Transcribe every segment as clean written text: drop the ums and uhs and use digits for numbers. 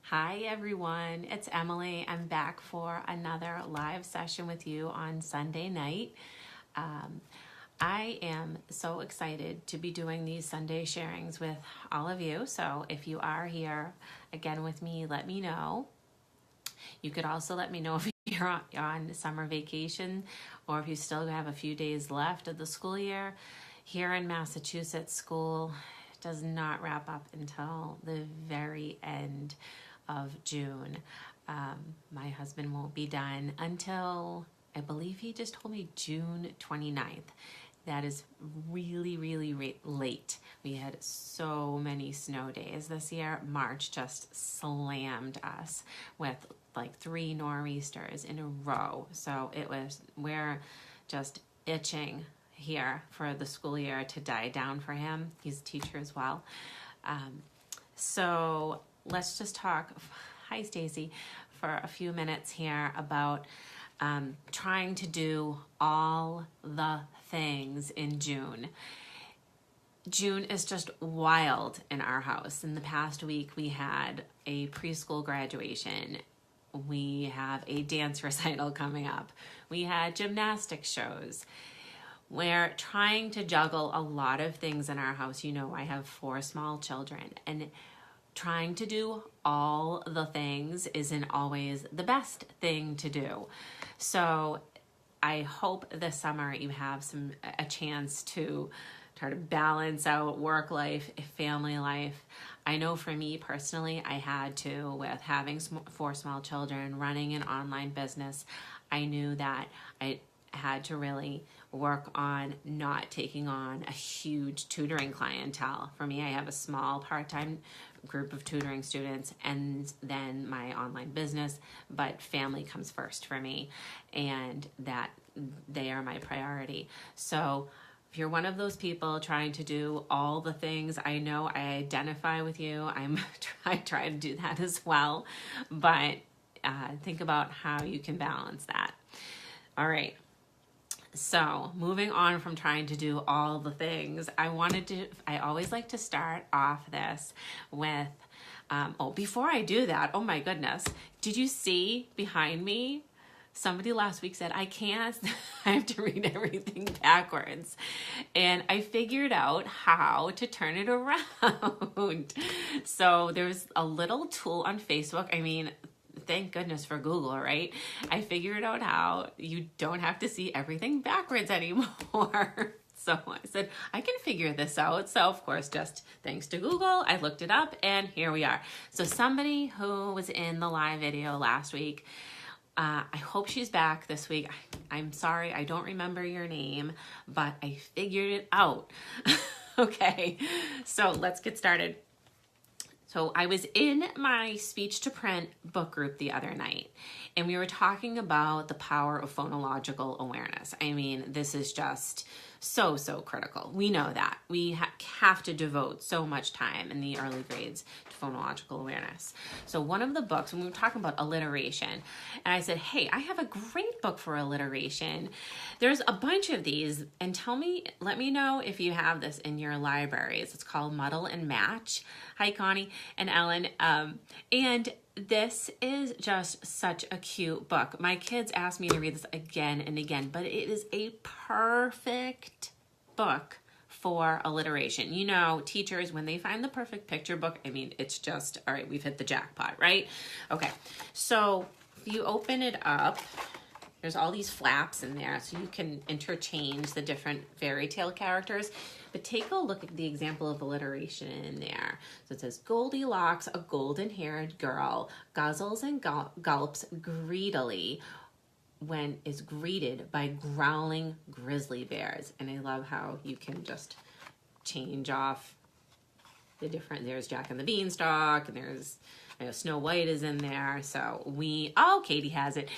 Hi everyone, it's Emily. I'm back for another live session with you on Sunday night. I am so excited to be doing these Sunday sharings with all of you. So if you are here again with me, let me know. You could also let me know if you're on summer vacation or if you still have a few days left of the school year. Here in Massachusetts, school does not wrap up until the very end of June. My husband won't be done until, I believe he just told me, June 29th. That is really, really late. We had so many snow days this year. March just slammed us with like 3 nor'easters in a row. So we're just itching here for the school year to die down for him. He's a teacher as well. So let's just talk, hi Stacy, for a few minutes here about trying to do all the things in June. June is just wild in our house. In the past week, we had a preschool graduation. We have a dance recital coming up. We had gymnastics shows. We're trying to juggle a lot of things in our house. You know, I have 4 small children, and trying to do all the things isn't always the best thing to do. So I hope this summer you have a chance to try to balance out work life, family life. I know for me personally, I had to, with having 4 small children, running an online business, I knew that I had to really work on not taking on a huge tutoring clientele. For me, I have a small part-time group of tutoring students and then my online business, but family comes first for me, and that they are my priority. So if you're one of those people trying to do all the things, I know I identify with you. I try to do that as well, but think about how you can balance that. All right. So moving on from trying to do all the things, I always like to start off this with, before I do that, oh my goodness, did you see behind me? Somebody last week said, I have to read everything backwards. And I figured out how to turn it around. So there's a little tool on Facebook. I mean, thank goodness for Google, right? I figured out how you don't have to see everything backwards anymore. So I said, I can figure this out. So of course, just thanks to Google, I looked it up and here we are. So somebody who was in the live video last week, I hope she's back this week. I'm sorry, I don't remember your name, but I figured it out. Okay, so let's get started. So I was in my speech to print book group the other night, and we were talking about the power of phonological awareness. I mean, this is just so critical. We know that. We have to devote so much time in the early grades to phonological awareness. So one of the books, when we were talking about alliteration, and I said, hey, I have a great book for alliteration. There's a bunch of these, and let me know if you have this in your libraries. It's called Muddle and Match. Hi, Connie and Ellen. And this is just such a cute book. My kids asked me to read this again and again, but it is a perfect book for alliteration. You know, teachers, when they find the perfect picture book, I mean, it's just, all right, we've hit the jackpot, right? Okay, so if you open it up, there's all these flaps in there, so you can interchange the different fairy tale characters. But take a look at the example of alliteration in there. So it says, Goldilocks, a golden-haired girl, guzzles and gulps greedily when is greeted by growling grizzly bears. And I love how you can just change off the different, there's Jack and the Beanstalk, and there's, Snow White is in there. So Katie has it.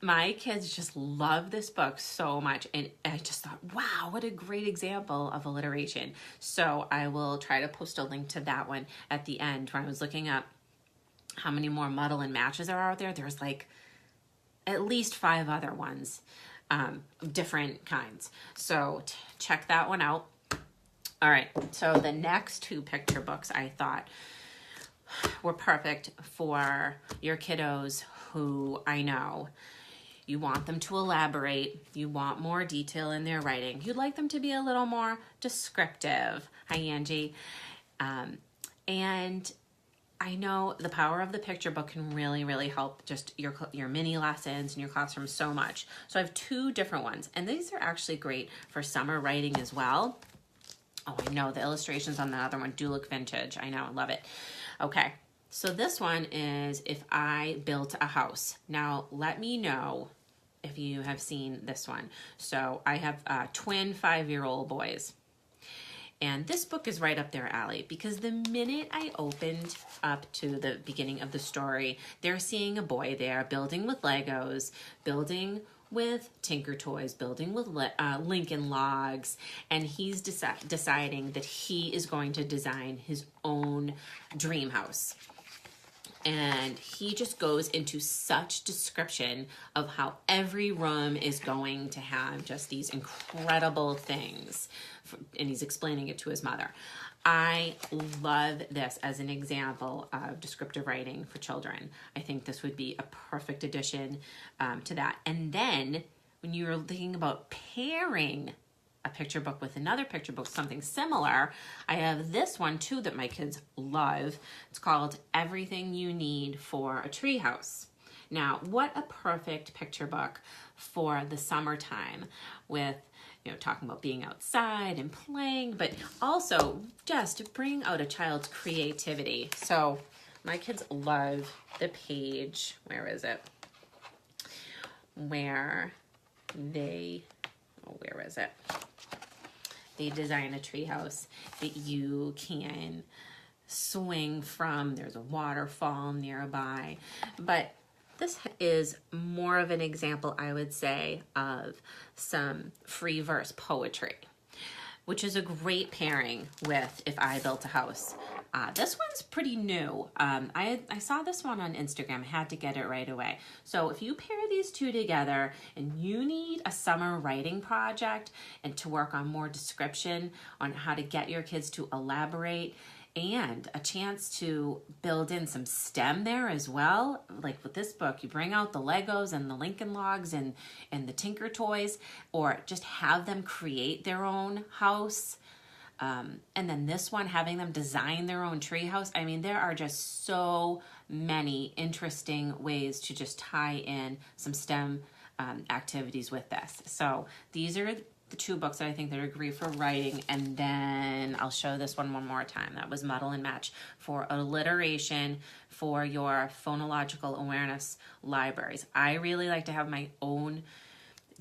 My kids just love this book so much, and I just thought, wow, what a great example of alliteration. So I will try to post a link to that one at the end. When I was looking up how many more muddle and matches are out there, there's like at least 5 other ones, different kinds. So check that one out. All right, so the next 2 picture books I thought were perfect for your kiddos who I know you want them to elaborate, you want more detail in their writing, you'd like them to be a little more descriptive. Hi, Angie. And I know the power of the picture book can really, really help just your mini lessons and your classroom so much. So I have 2 different ones, and these are actually great for summer writing as well. Oh, I know the illustrations on the other one do look vintage. I know, I love it. Okay, so this one is If I Built a House. Now, let me know if you have seen this one. So I have twin 5-year-old boys. And this book is right up their alley because the minute I opened up to the beginning of the story, they're seeing a boy there building with Legos, building with Tinker Toys, building with Lincoln Logs, and he's deciding that he is going to design his own dream house. And he just goes into such description of how every room is going to have just these incredible things. And he's explaining it to his mother. I love this as an example of descriptive writing for children. I think this would be a perfect addition to that. And then when you're thinking about pairing a picture book with another picture book, something similar, I have this one too that my kids love. It's called Everything You Need for a Treehouse. Now, what a perfect picture book for the summertime with, talking about being outside and playing, but also just bring out a child's creativity. So my kids love the page, where is it? Where they design a treehouse that you can swing from. There's a waterfall nearby. But this is more of an example, I would say, of some free verse poetry, which is a great pairing with If I Built a House. This one's pretty new. I saw this one on Instagram, had to get it right away. So if you pair these 2 together and you need a summer writing project and to work on more description on how to get your kids to elaborate and a chance to build in some STEM there as well, like with this book, you bring out the Legos and the Lincoln Logs and the Tinker Toys, or just have them create their own house. And then this one, having them design their own treehouse. I mean, there are just so many interesting ways to just tie in some STEM activities with this. So these are the 2 books that I think that are great for writing. And then I'll show this one more time. That was Muddle and Match for alliteration for your phonological awareness libraries. I really like to have my own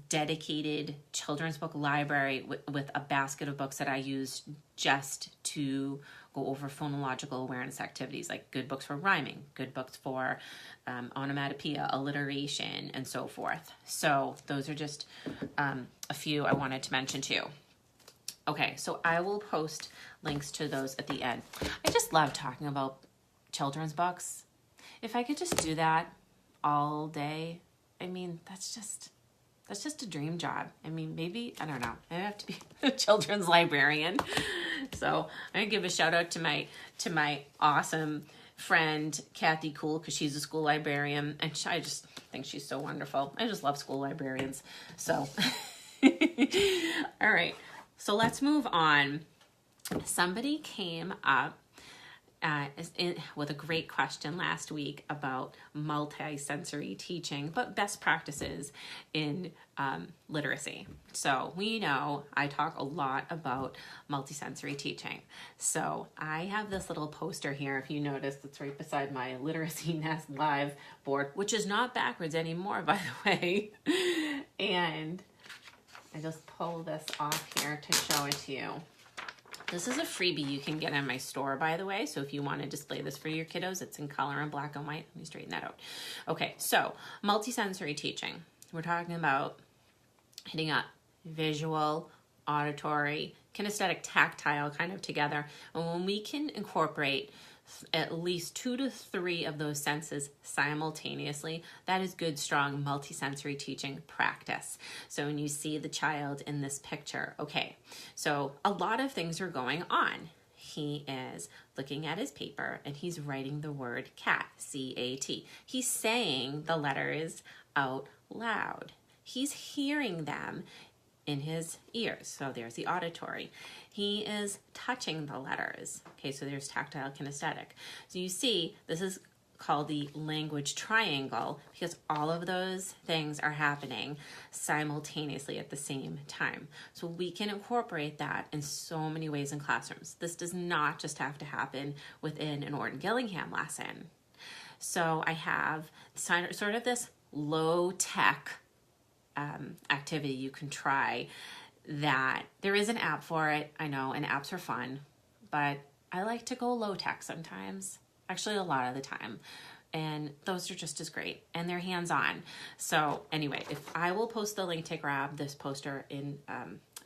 dedicated children's book library with a basket of books that I use just to go over phonological awareness activities, like good books for rhyming, good books for onomatopoeia, alliteration, and so forth. So those are just a few I wanted to mention too. Okay, so I will post links to those at the end. I just love talking about children's books. If I could just do that all day, I mean, that's just a dream job. I mean, maybe, I don't know, I have to be a children's librarian. So I'm gonna give a shout out to my awesome friend, Kathy Cool, because she's a school librarian, and I just think she's so wonderful. I just love school librarians. So, all right, so let's move on. Somebody came up with a great question last week about multisensory teaching, but best practices in literacy. So we know I talk a lot about multisensory teaching. So I have this little poster here, if you notice, that's right beside my Literacy Nest Live board, which is not backwards anymore, by the way. And I just pull this off here to show it to you. This is a freebie you can get in my store, by the way. So if you want to display this for your kiddos, it's in color and black and white. Let me straighten that out. Okay, so multisensory teaching. We're talking about hitting up visual, auditory, kinesthetic, tactile kind of together. And when we can incorporate at least 2 to 3 of those senses simultaneously, that is good, strong multisensory teaching practice. So when you see the child in this picture, okay, so a lot of things are going on. he is looking at his paper and he's writing the word cat, C-A-T. He's saying the letters out loud. He's hearing them in his ears. So there's the auditory. He is touching the letters. Okay, so there's tactile kinesthetic. So you see, this is called the language triangle because all of those things are happening simultaneously at the same time. So we can incorporate that in so many ways in classrooms. This does not just have to happen within an Orton Gillingham lesson. So I have sort of this low-tech activity you can try that there is an app for it. I know, and apps are fun, but I like to go low-tech sometimes. Actually, a lot of the time. And those are just as great. And they're hands-on. So anyway, if I will post the link to grab this poster in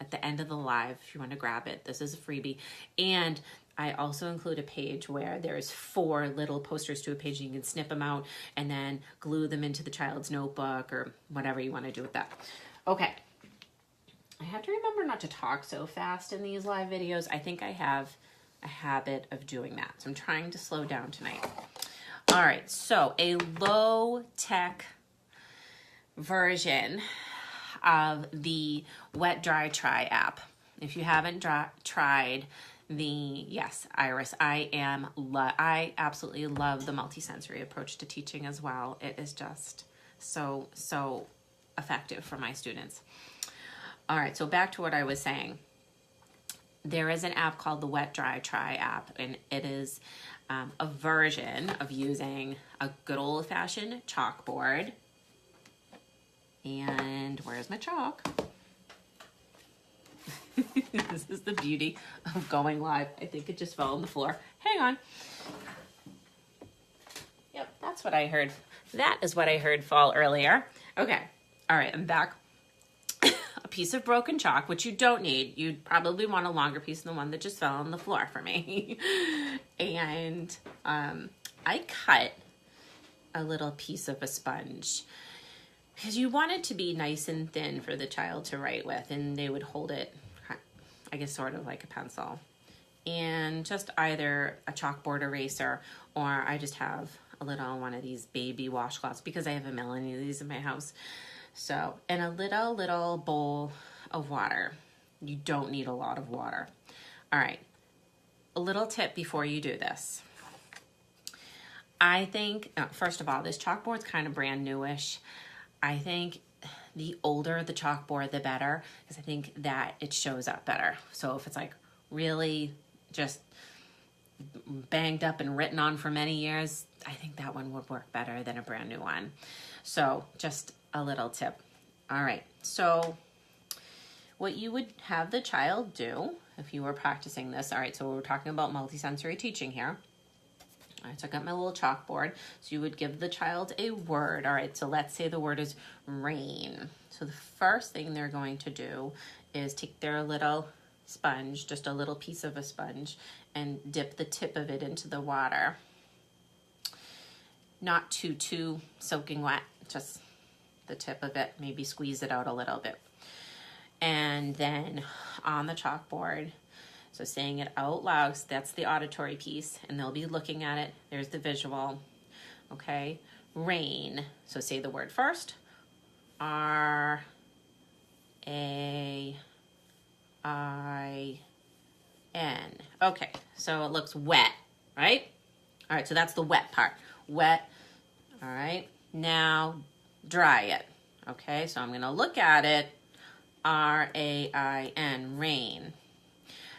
at the end of the live, if you want to grab it. This is a freebie. And I also include a page where there's 4 little posters to a page. And you can snip them out and then glue them into the child's notebook or whatever you want to do with that. Okay. I have to remember not to talk so fast in these live videos. I think I have a habit of doing that. So I'm trying to slow down tonight. All right, so a low-tech version of the Wet Dry Try app. If you haven't tried yes, Iris, I absolutely love the multisensory approach to teaching as well. It is just so effective for my students. All right, so back to what I was saying. There is an app called the Wet Dry Try app, and it is a version of using a good old-fashioned chalkboard. And where's my chalk? This is the beauty of going live. I think it just fell on the floor. Hang on. Yep, that's what I heard. That is what I heard fall earlier. Okay, all right, I'm back. Piece of broken chalk, which you don't need. You'd probably want a longer piece than the one that just fell on the floor for me. And I cut a little piece of a sponge because you want it to be nice and thin for the child to write with, and they would hold it, I guess, sort of like a pencil. And just either a chalkboard eraser, or I just have a little one of these baby washcloths because I have a million of these in my house. So, and a little bowl of water. You don't need a lot of water. All right, a little tip before you do this. I think, first of all, this chalkboard's kind of brand newish. I think the older the chalkboard, the better, because I think that it shows up better. So if it's like really just banged up and written on for many years, I think that one would work better than a brand new one. So just a little tip. All right, so what you would have the child do if you were practicing this. All right, so we're talking about multisensory teaching here. All right, so I got my little chalkboard. So you would give the child a word. All right, so let's say the word is rain. So the first thing they're going to do is take their little sponge, just a little piece of a sponge, and dip the tip of it into the water. Not too soaking wet, just the tip of it, maybe squeeze it out a little bit. And then on the chalkboard, so saying it out loud, so that's the auditory piece, and they'll be looking at it. There's the visual, okay? Rain, so say the word first. R-A-I-N. Okay, so it looks wet, right? All right, so that's the wet part. Wet, all right? Now, dry it. Okay, so I'm going to look at it. R-A-I-N, rain.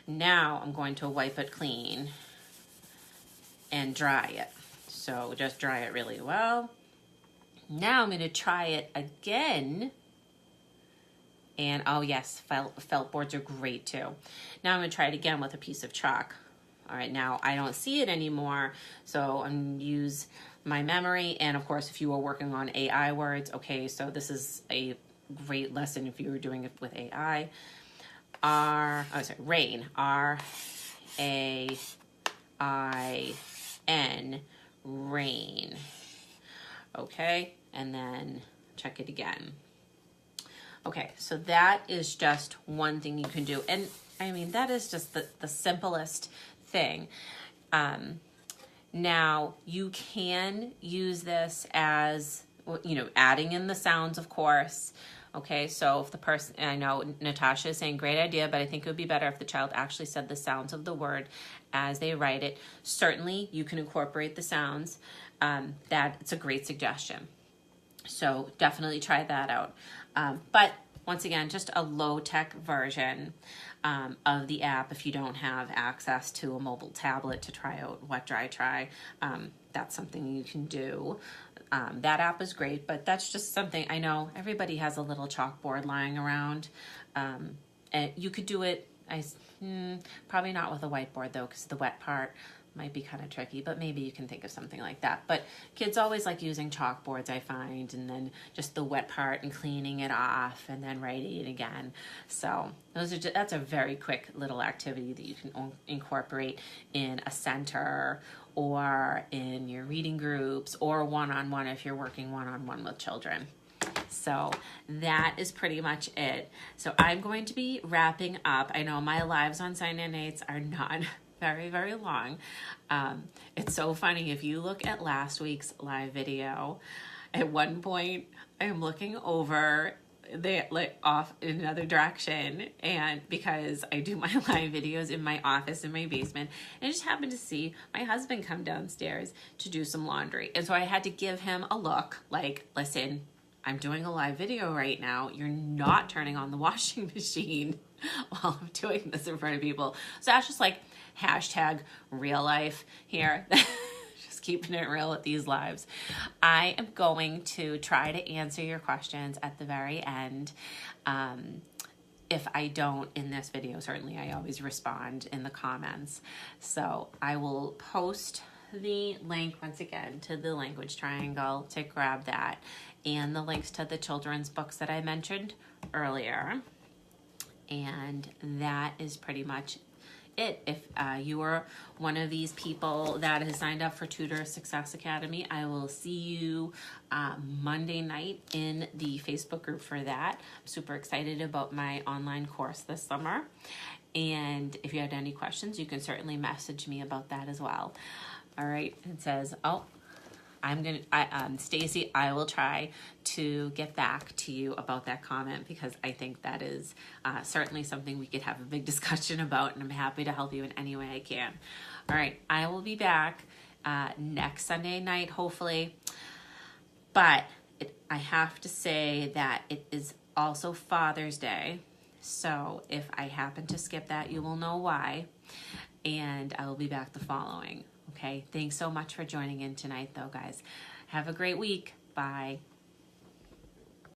Now I'm going to wipe it clean and dry it. So just dry it really well. Now I'm going to try it again. And oh yes, felt boards are great too. Now I'm going to try it again with a piece of chalk. All right, now I don't see it anymore, so I'm going to use my memory. And of course, if you were working on AI words, okay, so this is a great lesson if you were doing it with AI. Rain, R-A-I-N, rain. Okay, and then check it again. Okay, so that is just one thing you can do. And I mean, that is just the simplest thing. Now, you can use this as, you know, adding in the sounds, of course. Okay, so if the person, I know Natasha is saying great idea, but I think it would be better if the child actually said the sounds of the word as they write it. Certainly, you can incorporate the sounds. It's a great suggestion. So definitely try that out. But once again, just a low-tech version of the app. If you don't have access to a mobile tablet to try out Wet Dry Try, that's something you can do. That app is great, but that's just something, I know everybody has a little chalkboard lying around. And you could do it, probably not with a whiteboard though, because the wet part might be kind of tricky, but maybe you can think of something like that. But kids always like using chalkboards, I find, and then just the wet part and cleaning it off and then writing it again. So that's a very quick little activity that you can incorporate in a center or in your reading groups or one-on-one if you're working one-on-one with children. So that is pretty much it. So I'm going to be wrapping up. I know my lives on Sign In Aids are not very, very long. It's so funny. If you look at last week's live video, at one point I'm looking over off in another direction, and because I do my live videos in my office in my basement, and I just happened to see my husband come downstairs to do some laundry, and so I had to give him a look like, listen, I'm doing a live video right now. You're not turning on the washing machine while I'm doing this in front of people. So that's just like hashtag real life here. Just keeping it real with these lives. I am going to try to answer your questions at the very end. If I don't in this video, certainly I always respond in the comments. So I will post the link once again to the language triangle to grab that, and the links to the children's books that I mentioned earlier. And that is pretty much it. If you are one of these people that has signed up for Tutor Success Academy, I will see you Monday night in the Facebook group for that. I'm super excited about my online course this summer. And if you had any questions, you can certainly message me about that as well. All right, it says, Stacy, I will try to get back to you about that comment, because I think that is certainly something we could have a big discussion about, and I'm happy to help you in any way I can. All right, I will be back next Sunday night, hopefully. But I have to say that it is also Father's Day. So if I happen to skip that, you will know why. And I will be back the following. Okay, thanks so much for joining in tonight, though, guys. Have a great week. Bye.